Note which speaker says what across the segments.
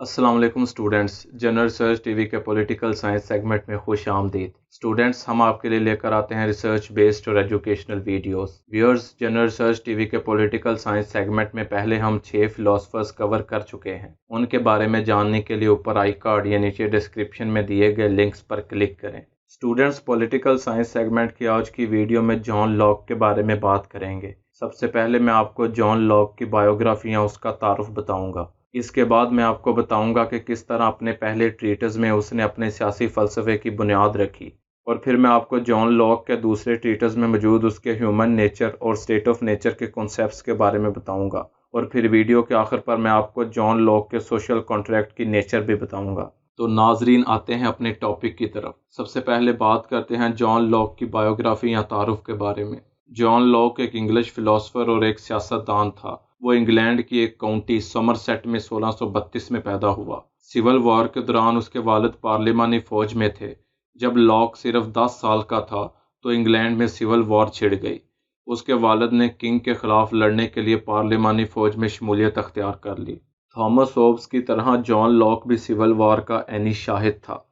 Speaker 1: अस्सलाम वालेकुम students. General research TV के पॉलिटिकल साइंस सेगमेंट में खुश आमदीद। स्टूडेंट्स, हम आपके लिए लेकर आते हैं रिसर्च बेस्ड और educational videos. Viewers, general research TV के पॉलिटिकल साइंस सेगमेंट में पहले हम 6 फिलोसफर्स कवर कर चुके हैं। उनके बारे में जानने के लिए ऊपर आई कार्ड या नीचे डिस्क्रिप्शन में दिए गए लिंक्स पर क्लिक करें। स्टूडेंट्स, पॉलिटिकल साइंस सेगमेंट की आज की वीडियो में जॉन लॉक के बारे में बात करेंगे। सबसे पहले मैं आपको जॉन लॉक की बायोग्राफी या उसका तारुफ बताऊंगा। इसके बाद मैं आपको बताऊंगा कि किस तरह अपने पहले ट्रीटिस में उसने अपने सियासी फ़लसफ़े की बुनियाद रखी, और फिर मैं आपको जॉन लॉक के दूसरे ट्रीटिस में मौजूद उसके ह्यूमन नेचर और स्टेट ऑफ नेचर के कॉन्सेप्ट्स के बारे में बताऊंगा, और फिर वीडियो के आखिर पर मैं आपको जॉन लॉक के सोशल कॉन्ट्रैक्ट की नेचर भी बताऊंगा। तो नाजरीन, आते हैं अपने टॉपिक की तरफ। सबसे पहले बात करते हैं जॉन लॉक की बायोग्राफी या तारुफ के बारे में। जॉन लॉक एक इंग्लिश फिलोसफर और एक सियासतदान था। वो इंग्लैंड की एक काउंटी समरसेट में 1632 में पैदा हुआ। सिविल वॉर के दौरान उसके वालिद पार्लिमानी फौज में थे। जब लॉक सिर्फ 10 साल का था तो इंग्लैंड में सिविल वॉर छिड़ गई। उसके वालिद ने किंग के खिलाफ लड़ने के लिए पार्लिमानी फौज में शमूलियत अख्तियार कर ली। थॉमस होब्स की तरह जॉन लॉक भी सिविल वॉर का ऐनी शाहिद था।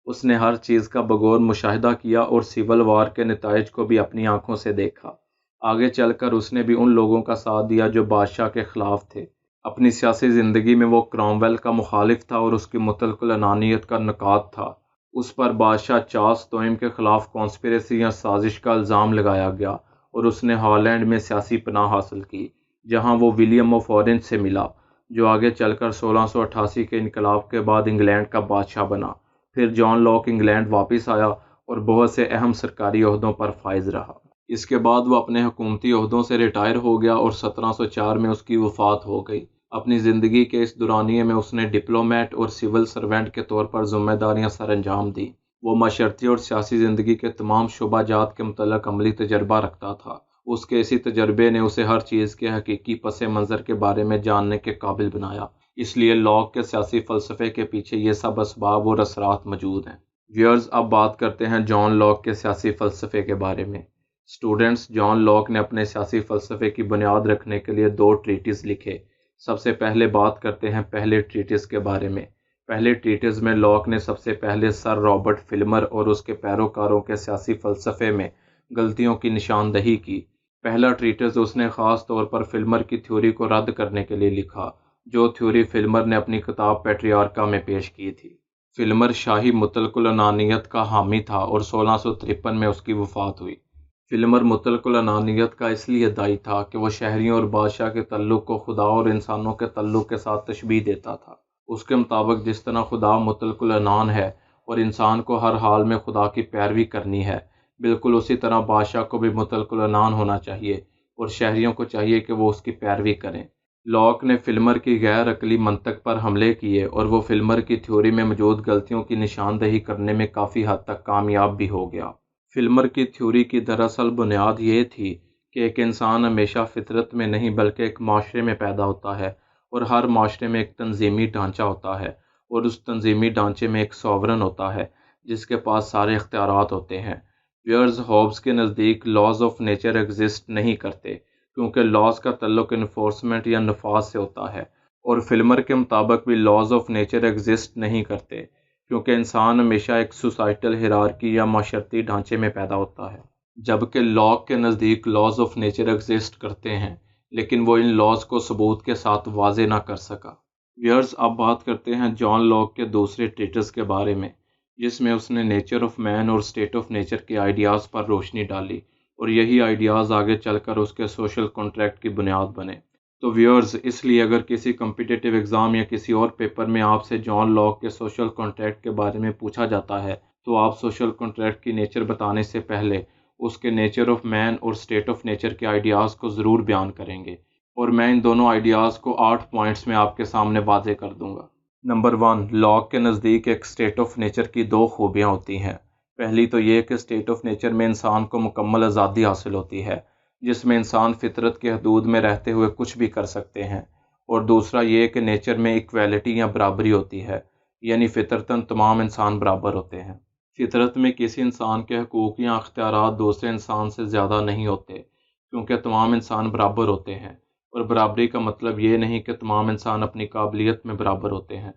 Speaker 1: उसने हर चीज़ का बगौर मुशाहिदा किया और सिविल वॉर के नताइज को भी अपनी आंखों से देखा। आगे चलकर उसने भी उन लोगों का साथ दिया जो बादशाह के खिलाफ थे। अपनी सियासी ज़िंदगी में वो क्रॉमवेल का मुखालिफ था और उसकी मुतलकुल अनानियत का नकाद था। उस पर बादशाह चार्ल्स तोइम के खिलाफ कॉन्स्पिरेसी या साजिश का इल्ज़ाम लगाया गया और उसने हॉलैंड में सियासी पनाह हासिल की, जहाँ वो विलियम ऑफ ऑरेंज से मिला, जो आगे चलकर 1688 के इनकलाब के बाद इंग्लैंड का बादशाह बना। फिर जॉन लॉक इंग्लैंड वापस आया और बहुत से अहम सरकारी ओहदों पर फाइज रहा। इसके बाद वो अपने हुकूमती ओहदों से रिटायर हो गया और 1704 में उसकी वफ़ात हो गई। अपनी ज़िंदगी के इस दौरानिए में उसने डिप्लोमेट और सिविल सर्वेंट के तौर पर ज़िम्मेदारियां सर अंजाम दी। वो माशरती और सियासी ज़िंदगी के तमाम शुबाजात के मुतल्लिक़ अमली तजर्बा रखता था। उसके इसी तजर्बे ने उसे हर चीज़ के हकीकी पस मंज़र के बारे में जानने के काबिल बनाया। इसलिए लॉक के सियासी फ़लसफ़े के पीछे ये सब असबाब और असरात मौजूद हैं। व्यूअर्स, अब बात करते हैं जॉन लॉक के सियासी फ़लसफ़े के बारे में। स्टूडेंट्स, जॉन लॉक ने अपने सियासी फ़लसफ़े की बुनियाद रखने के लिए 2 ट्रीटिस लिखे। सबसे पहले बात करते हैं पहले ट्रीटिस के बारे में। पहले ट्रीटिस में लॉक ने सबसे पहले सर रॉबर्ट फिल्मर और उसके पैरोकारों के सियासी फ़लसफ़े में गलतियों की निशानदही की। पहला ट्रीटिस उसने ख़ास तौर पर फिल्मर की थ्योरी को रद्द करने के लिए लिखा, जो थ्योरी फिल्मर ने अपनी किताब पैट्रियार्का में पेश की थी। फिल्मर शाही मुतलकुल अनानियत का हामी था और 1653 में उसकी वफ़ात हुई। फिल्मर मुतलकुल अनानियत का इसलिए दाई था कि वह शहरियों और बादशाह के तल्लुक़ को खुदा और इंसानों के तल्लुक़ के साथ तशबीह देता था। उसके मुताबिक जिस तरह खुदा मुतलकुल अनान है और इंसान को हर हाल में खुदा की पैरवी करनी है, बिल्कुल उसी तरह बादशाह को भी मुतलकुल अनान होना चाहिए और शहरियों को चाहिए कि वो उसकी पैरवी करें। लॉक ने फिल्मर की गैर अकली मंतक पर हमले किए और वो फिल्मर की थ्योरी में मौजूद गलतियों की निशानदही करने में काफ़ी हद तक कामयाब भी हो गया। फिल्मर की थ्योरी की दरअसल बुनियाद ये थी कि एक इंसान हमेशा फितरत में नहीं बल्कि एक माशरे में पैदा होता है और हर माशरे में एक तंजीमी ढांचा होता है और उस तंजीमी ढांचे में एक सॉवरन होता है जिसके पास सारे इख्तियारात होते हैं। व्यूअर्स, हॉब्स के नज़दीक लॉज ऑफ नेचर एग्जिस्ट नहीं करते क्योंकि लॉज का तल्लुक इन्फोर्समेंट या नफाज से होता है, और फिल्मर के मुताबिक भी लॉज ऑफ नेचर एग्जिस्ट नहीं करते क्योंकि इंसान हमेशा एक सोसाइटल हिरार्की या माशरती ढांचे में पैदा होता है। जबकि लॉक के नज़दीक लॉज ऑफ नेचर एग्जिस्ट करते हैं, लेकिन वो इन लॉज को सबूत के साथ वाजे ना कर सका। व्यूअर्स, अब बात करते हैं जॉन लॉक के दूसरे ट्रीटिस के बारे में, जिसमें उसने नेचर ऑफ मैन और स्टेट ऑफ नेचर के आइडियाज़ पर रोशनी डाली, और यही आइडियाज़ आगे चलकर उसके सोशल कॉन्ट्रैक्ट की बुनियाद बने। तो व्यूअर्स, इसलिए अगर किसी कम्पिटिटिव एग्ज़ाम या किसी और पेपर में आपसे जॉन लॉक के सोशल कॉन्ट्रैक्ट के बारे में पूछा जाता है, तो आप सोशल कॉन्ट्रैक्ट की नेचर बताने से पहले उसके नेचर ऑफ मैन और स्टेट ऑफ नेचर के आइडियाज़ को ज़रूर बयान करेंगे, और मैं इन दोनों आइडियाज़ को 8 पॉइंट्स में आपके सामने वाज़े कर दूंगा। नंबर 1, लॉक के नज़दीक एक स्टेट ऑफ नेचर की 2 खूबियाँ होती हैं। पहली तो ये कि स्टेट ऑफ नेचर में इंसान को मुकम्मल आज़ादी हासिल होती है, जिसमें इंसान फितरत के हदूद में रहते हुए कुछ भी कर सकते हैं, और दूसरा ये कि नेचर में इक्वालिटी या बराबरी होती है, यानी फितरतन तमाम इंसान बराबर होते हैं। फितरत में किसी इंसान के हकूक़ या अख्तियारात दूसरे इंसान से ज़्यादा नहीं होते क्योंकि तमाम इंसान बराबर होते हैं, और बराबरी का मतलब ये नहीं कि तमाम इंसान अपनी काबिलियत में बराबर होते हैं,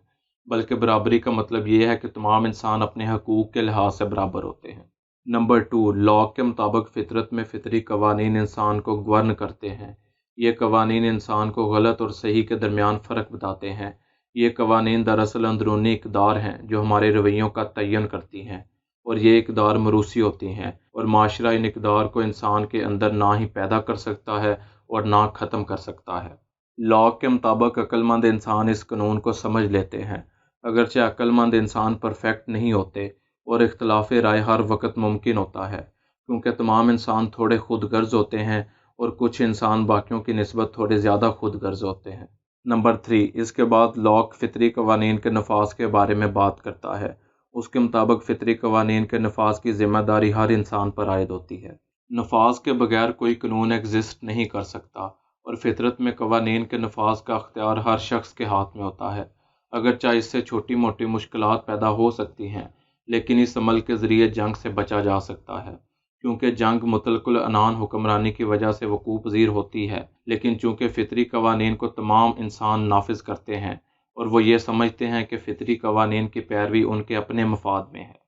Speaker 1: बल्कि बराबरी का मतलब ये है कि तमाम इंसान अपने हकूक़ के लिहाज से बराबर होते हैं। नंबर 2, लॉक के मुताबिक फितरत में फितरी कवानीन इंसान को गवर्न करते हैं। ये कवानीन इंसान को गलत और सही के दरमियान फ़र्क बताते हैं। ये कवानीन दरअसल अंदरूनी इक़दार हैं जो हमारे रवैयों का तयन करती हैं, और ये इक़दार मरूसी होती हैं, और माशरा इन इक़दार को इंसान के अंदर ना ही पैदा कर सकता है और ना ख़त्म कर सकता है। लॉक के मुताबिक अक्लमंद इंसान इस कानून को समझ लेते हैं, अगरचे अक्लमंद इंसान परफेक्ट नहीं होते और इख्तलाफ राय हर वक्त मुमकिन होता है, क्योंकि तमाम इंसान थोड़े खुद गर्ज होते हैं और कुछ इंसान बाकियों की निस्बत थोड़े ज़्यादा खुद गर्ज होते हैं। नंबर 3, इसके बाद लॉक फितरी कवानीन के नफाज के बारे में बात करता है। उसके मुताबिक फितरी कवानीन के नफाज की ज़िम्मेदारी हर इंसान पर आयद होती है। नफाज के बगैर कोई कानून एग्जिस्ट नहीं कर सकता, और फितरत में कवानीन के नफाज का अख्तियार हर शख्स के हाथ में होता है। अगरचे इससे छोटी मोटी मुश्किलात पैदा हो सकती हैं, लेकिन इस अमल के ज़रिए जंग से बचा जा सकता है, क्योंकि जंग मुतलकुल अनान हुक्मरानी की वजह से वकूअ पज़ीर होती है। लेकिन चूँकि फ़ितरी कवानीन को तमाम इंसान नाफिज करते हैं और वो ये समझते हैं कि फ़ितरी कवानीन की पैरवी उनके अपने मफाद में है।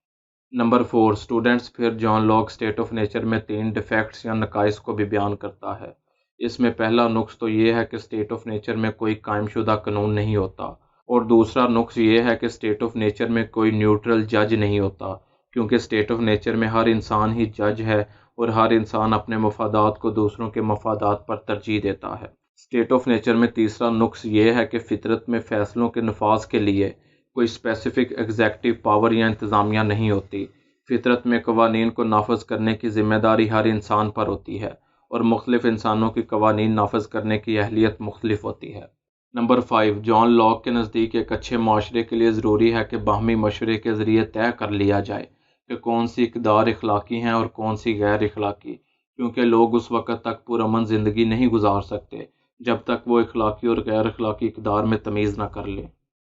Speaker 1: नंबर 4, स्टूडेंट्स फिर John Locke state of nature में 3 डिफेक्ट्स या नकाइस को भी बयान करता है। इसमें पहला नुक्स तो ये है कि स्टेट ऑफ नेचर में कोई कायमशुदा कानून नहीं होता, और दूसरा नुक्स ये है कि स्टेट ऑफ नेचर में कोई न्यूट्रल जज नहीं होता, क्योंकि स्टेट ऑफ नेचर में हर इंसान ही जज है और हर इंसान अपने मफादात को दूसरों के मफादात पर तरजीह देता है। स्टेट ऑफ नेचर में तीसरा नुक्स ये है कि फितरत में फ़ैसलों के नफाज के लिए कोई स्पेसिफिक एग्जेक्टिव पावर या इंतज़ामिया नहीं होती। फितरत में कवानीन को नाफज करने की ज़िम्मेदारी हर इंसान पर होती है, और मुख्तलिफ इंसानों की कवानीन नाफज करने की अहलियत मुख्तलिफ होती है। नंबर 5, जॉन लॉक के नज़दीक एक अच्छे माशरे के लिए ज़रूरी है कि बाहमी मशवरे के ज़रिए तय कर लिया जाए कि कौन सी इक़दार इखलाकी हैं और कौन सी गैर इखलाकी, क्योंकि लोग उस वक़्त तक पुरअमन ज़िंदगी नहीं गुजार सकते जब तक वो इखलाकी और गैर इखलाकी इक़दार में तमीज़ न कर लें।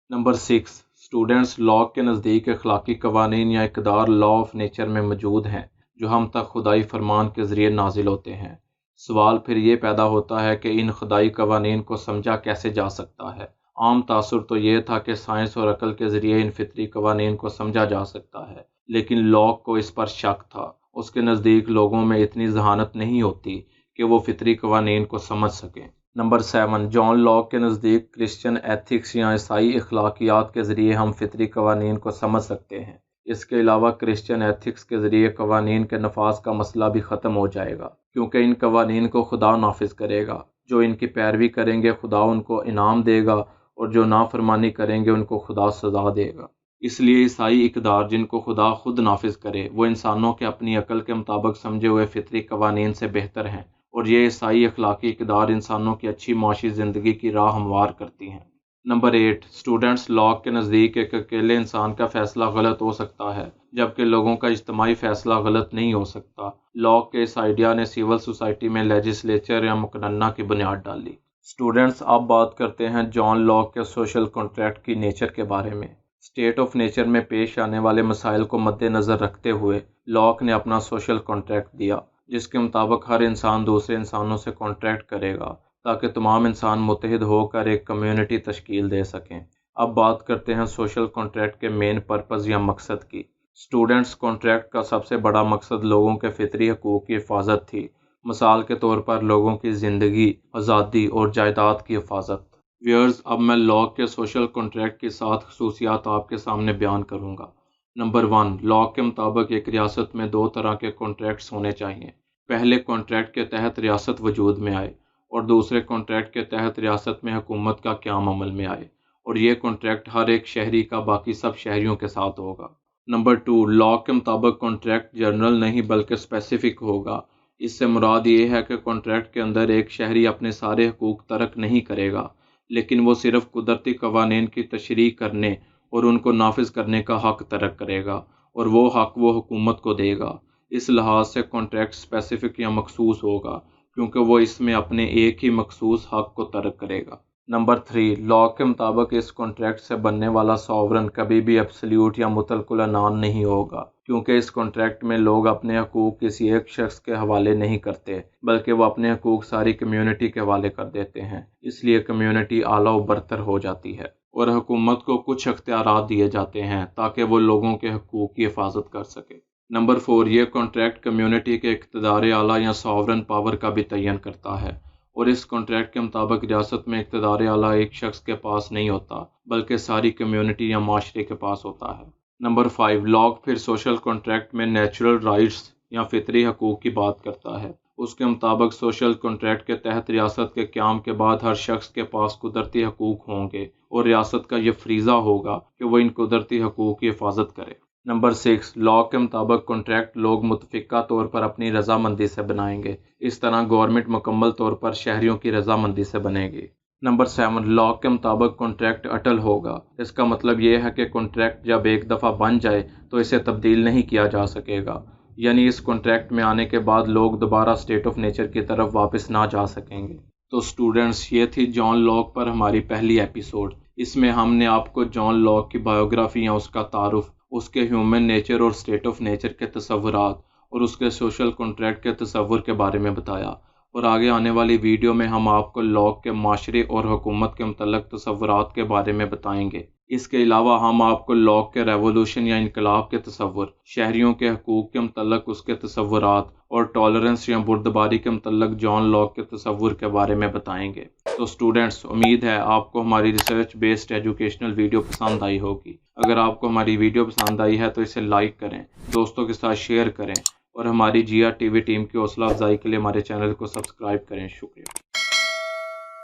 Speaker 1: नंबर 6, स्टूडेंट्स लॉक के नज़दीक इखलाकी कवानीन या इक़दार लॉ ऑफ नेचर में मौजूद हैं जो हम तक खुदाई फरमान के ज़रिए नाजिल होते हैं। सवाल फिर ये पैदा होता है कि इन खुदाई कवानीन को समझा कैसे जा सकता है। आम तासुर तो ये था कि साइंस और अकल के ज़रिए इन फितरी कवानीन को समझा जा सकता है, लेकिन लॉक को इस पर शक था। उसके नज़दीक लोगों में इतनी जहानत नहीं होती कि वो फितरी कवानीन को समझ सकें। नंबर 7, जॉन लॉक के नज़दीक क्रिश्चियन एथिक्स या ईसाई अखलाकियात के ज़रिए हम फितरी कवानीन को समझ सकते हैं। इसके अलावा क्रिश्चियन एथिक्स के ज़रिए कवानीन के नफाज का मसला भी ख़त्म हो जाएगा, क्योंकि इन कवानीन को खुदा नाफिज करेगा। जो इनकी पैरवी करेंगे खुदा उनको इनाम देगा, और जो नाफरमानी करेंगे उनको खुदा सज़ा देगा। इसलिए ईसाई इक़दार जिनको खुदा खुद नाफिज करे वो इंसानों के अपनी अकल के मुताबिक समझे हुए फितरी कवानीन से बेहतर हैं, और ये ईसाई अखलाकी इक़दार इंसानों की अच्छी माशी ज़िंदगी की राह हमवार करती हैं। नंबर 8, स्टूडेंट्स लॉक के नज़दीक एक अकेले इंसान का फ़ैसला गलत हो सकता है, जबकि लोगों का इज्तमाही फ़ैसला गलत नहीं हो सकता। लॉक के इस आइडिया ने सिविल सोसाइटी में लेजिस्लेचर या मुकन्ना की बुनियाद डाली। स्टूडेंट्स अब बात करते हैं जॉन लॉक के सोशल कॉन्ट्रैक्ट की नेचर के बारे में। स्टेट ऑफ नेचर में पेश आने वाले मसाइल को मद्देनज़र रखते हुए लॉक ने अपना सोशल कॉन्ट्रैक्ट दिया, जिसके मुताबिक हर इंसान दूसरे इंसानों से कॉन्ट्रैक्ट करेगा ताकि तमाम इंसान मुत्तहिद होकर एक कम्युनिटी तश्कील दे सकें। अब बात करते हैं सोशल कॉन्ट्रैक्ट के मेन पर्पज़ या मकसद की। स्टूडेंट्स कॉन्ट्रैक्ट का सबसे बड़ा मकसद लोगों के फितरी हकूक़ की हिफाजत थी। मिसाल के तौर पर लोगों की ज़िंदगी, आज़ादी और जायदाद की हिफाजत। व्यूअर्स, अब मैं लॉक के सोशल कॉन्ट्रैक्ट की 7 खसूसियात आपके सामने बयान करूँगा। नंबर 1, लॉक के मुताबिक एक रियासत में 2 तरह के कॉन्ट्रैक्ट्स होने चाहिए। पहले कॉन्ट्रैक्ट के तहत रियासत वजूद में आए, और दूसरे कॉन्ट्रैक्ट के तहत रियासत में हुकूमत का क़याम अमल में आए, और ये कॉन्ट्रैक्ट हर एक शहरी का बाकी सब शहरियों के साथ होगा। नंबर 2, लॉक के मुताबिक कॉन्ट्रैक्ट जनरल नहीं बल्कि स्पेसिफिक होगा। इससे मुराद ये है कि कॉन्ट्रैक्ट के अंदर एक शहरी अपने सारे हकूक़ तर्क नहीं करेगा, लेकिन वो सिर्फ कुदरती कवानीन की तशरीह करने और उनको नाफिज करने का हक तर्क करेगा, और वो हक वो हुकूमत को देगा। इस लिहाज से कॉन्ट्रैक्ट स्पेसिफिक या मखसूस होगा, क्योंकि वो इसमें अपने एक ही मखसूस हक को तर्क करेगा। नंबर 3, लॉक के मुताबिक इस कॉन्ट्रैक्ट से बनने वाला सॉवरन कभी भी एब्सोल्यूट या मुतलकुल अनान नहीं होगा, क्योंकि इस कॉन्ट्रैक्ट में लोग अपने हकूक़ किसी एक शख्स के हवाले नहीं करते, बल्कि वो अपने हकूक़ सारी कम्युनिटी के हवाले कर देते हैं। इसलिए कम्युनिटी आला व बरतर हो जाती है। اور حکومت کو کچھ اختیارات دیے جاتے ہیں تاکہ وہ لوگوں کے حقوق کی حفاظت کر سکے۔ نمبر 4، یہ کانٹریکٹ کمیونٹی کے اقتدار اعلیٰ یا ساورن پاور کا بھی تعین کرتا ہے، اور اس کانٹریکٹ کے مطابق ریاست میں اقتدار اعلیٰ ایک شخص کے پاس نہیں ہوتا بلکہ ساری کمیونٹی یا معاشرے کے پاس ہوتا ہے۔ نمبر 5، لاگ پھر سوشل کانٹریکٹ میں نیچرل رائٹس یا فطری حقوق کی بات کرتا ہے۔ اس کے مطابق سوشل کانٹریکٹ کے تحت ریاست کے قیام کے بعد ہر شخص کے پاس قدرتی حقوق ہوں گے اور ریاست کا یہ فریضہ ہوگا کہ وہ ان قدرتی حقوق کی حفاظت کرے۔ نمبر 6، لاء کے مطابق کانٹریکٹ لوگ متفقہ طور پر اپنی رضامندی سے بنائیں گے، اس طرح گورنمنٹ مکمل طور پر شہریوں کی رضامندی سے بنے گی۔ نمبر 7، لاء کے مطابق کانٹریکٹ اٹل ہوگا۔ اس کا مطلب یہ ہے کہ کانٹریکٹ جب ایک دفعہ بن جائے تو اسے تبدیل نہیں کیا جا سکے گا، یعنی اس کانٹریکٹ میں آنے کے بعد لوگ دوبارہ اسٹیٹ آف نیچر کی طرف واپس نہ جا سکیں گے۔ تو اسٹوڈنٹس، یہ تھی جان لاک پر ہماری پہلی ایپیسوڈ۔ اس میں ہم نے آپ کو جان لاک کی بایوگرافی یا اس کا تعارف، اس کے ہیومن نیچر اور اسٹیٹ آف نیچر کے تصورات اور اس کے سوشل کانٹریکٹ کے تصور کے بارے میں بتایا، اور آگے آنے والی ویڈیو میں ہم آپ کو لاک کے معاشرے اور حکومت کے متعلق تصورات کے بارے میں بتائیں گے۔ اس کے علاوہ ہم آپ کو لاک کے ریولوشن یا انقلاب کے تصور، شہریوں کے حقوق کے متعلق اس کے تصورات اور ٹالرنس یا بردباری کے متعلق جان لاک کے تصور کے بارے میں بتائیں گے۔ تو سٹوڈنٹس، امید ہے آپ کو ہماری ریسرچ بیسڈ ایجوکیشنل ویڈیو پسند آئی ہوگی۔ اگر آپ کو ہماری ویڈیو پسند آئی ہے تو اسے لائک کریں، دوستوں کے ساتھ شیئر کریں، اور ہماری GR TV ٹیم کی حوصلہ افزائی کے لیے ہمارے چینل کو سبسکرائب کریں۔ شکریہ۔